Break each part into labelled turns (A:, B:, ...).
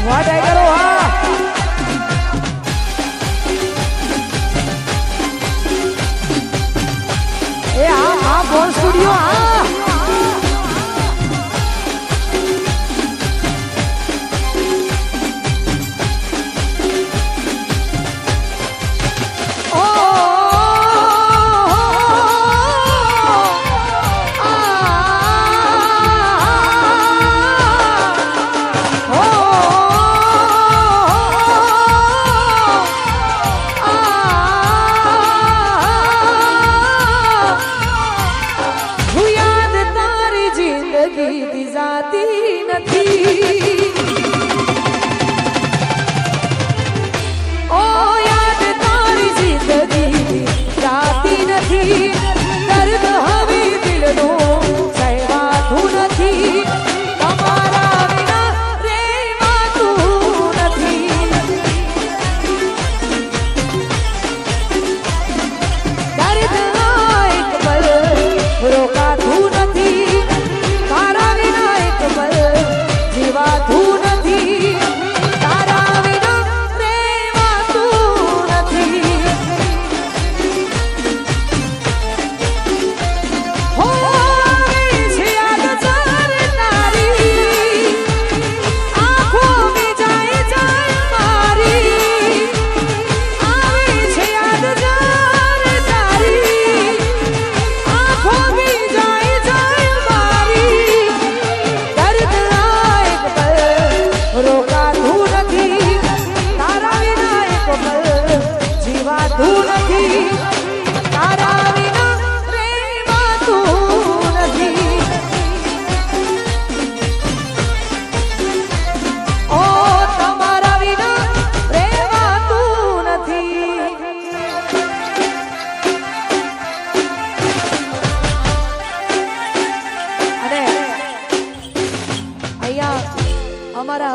A: વાહ ટાઈગરો વાહ એ હા બોલ સ્ટુડિયો હા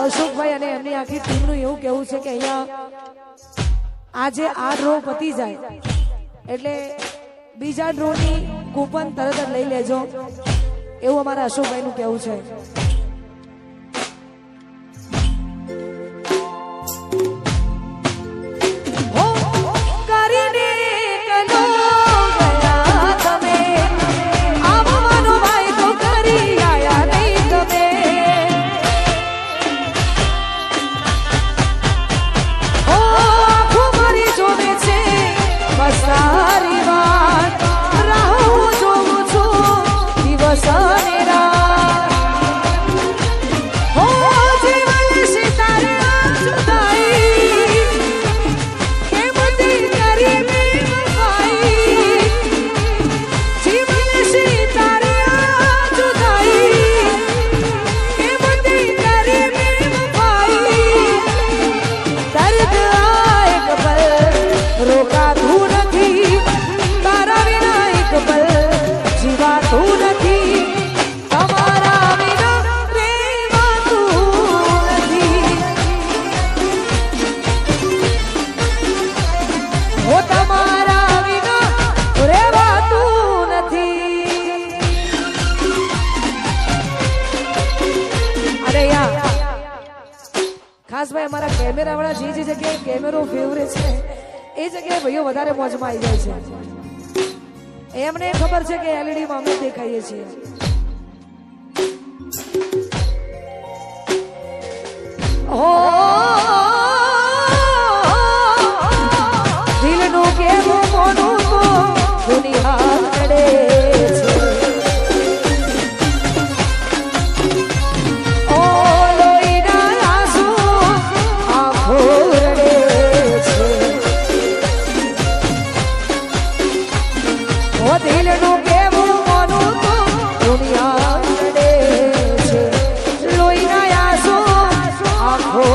A: અશોકભાઈ અને એમની આખી ટીમનું એવું કહેવું છે કે અહીંયા આજે આ ડ્રો પતી જાય એટલે બીજા ડ્રોની કૂપન તરત જ લઈ લેજો એવું અમારા અશોકભાઈનું કહેવું છે. ખાસ ભાઈ અમારા કેમેરા વાળા જે જગ્યાએ કેમેરો ફેવરે છે એ જગ્યાએ ભાઈઓ વધારે મોજમાં આવી જાય છે. એમને ખબર છે કે એલઈડી માં અમે દેખાઈએ છીએ. દિલનું કેવું મોનું તો દુનિયા નડે છે. દિલનું કેવું મોનું તો દુનિયા નડે છે. લોહીના આંસુ આંખો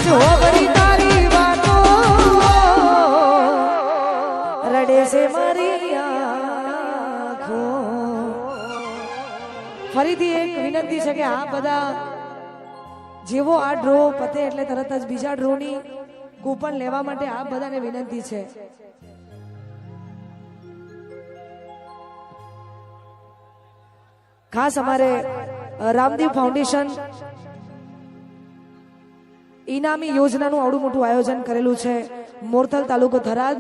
A: આજ હોવરી તારી વાતો રડે છે મારી આંખો. ફરીથી એક વિનંતી છે કે આ બધા જેવો આ ડ્રો પતે એટલે તરત જ બીજા ડ્રોની કૂપન લેવા માટે આ બધાને વિનંતી છે. ખાસ અમારે રામદેવ ફાઉન્ડેશન ઇનામી યોજનાનું આવડું મોટું આયોજન કરેલું છે. મોરથલ તાલુકો થરાદ.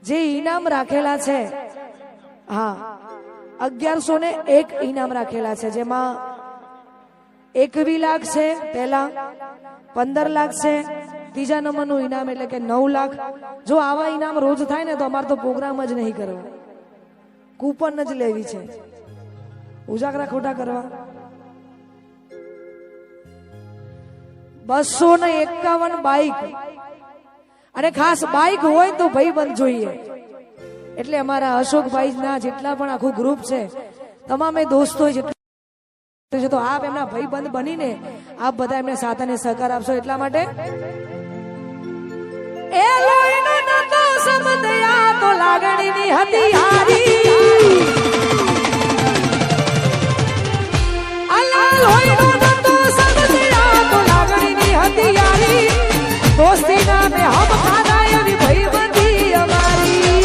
A: જે ઇનામ રાખેલા છે, હા 1101 ઇનામ રાખેલા છે, જેમાં 21 લાખ છે પહેલા, 15 લાખ છે ત્રીજા નંબરનું ઇનામ એટલે કે 9 લાખ. જો આવા ઇનામ રોજ થાય ને તો અમારે તો પ્રોગ્રામ જ નહીં કરવા, કૂપન જ લેવી છે, ઉજાગરા ખોટા કરવા. 251 બાઇક, અને ખાસ બાઇક હોય તો ભાઈબંધ જોઈએ. એટલે અમારા અશોકભાઈ ના જેટલા પણ આખું ગ્રુપ છે, તમામે દોસ્તો જેટલા છે, તો આપ એમના ભાઈબંધ બનીને આપ બધા એમને સાથ અને સહકાર આપશો. એટલા માટે એ લોહીનો નતો સંબંધ આ તો લાગણીની હતી હારી. અલા લોહીનો નતો સંબંધ આ તો લાગણીની હતી હારી. દોસ્તી ના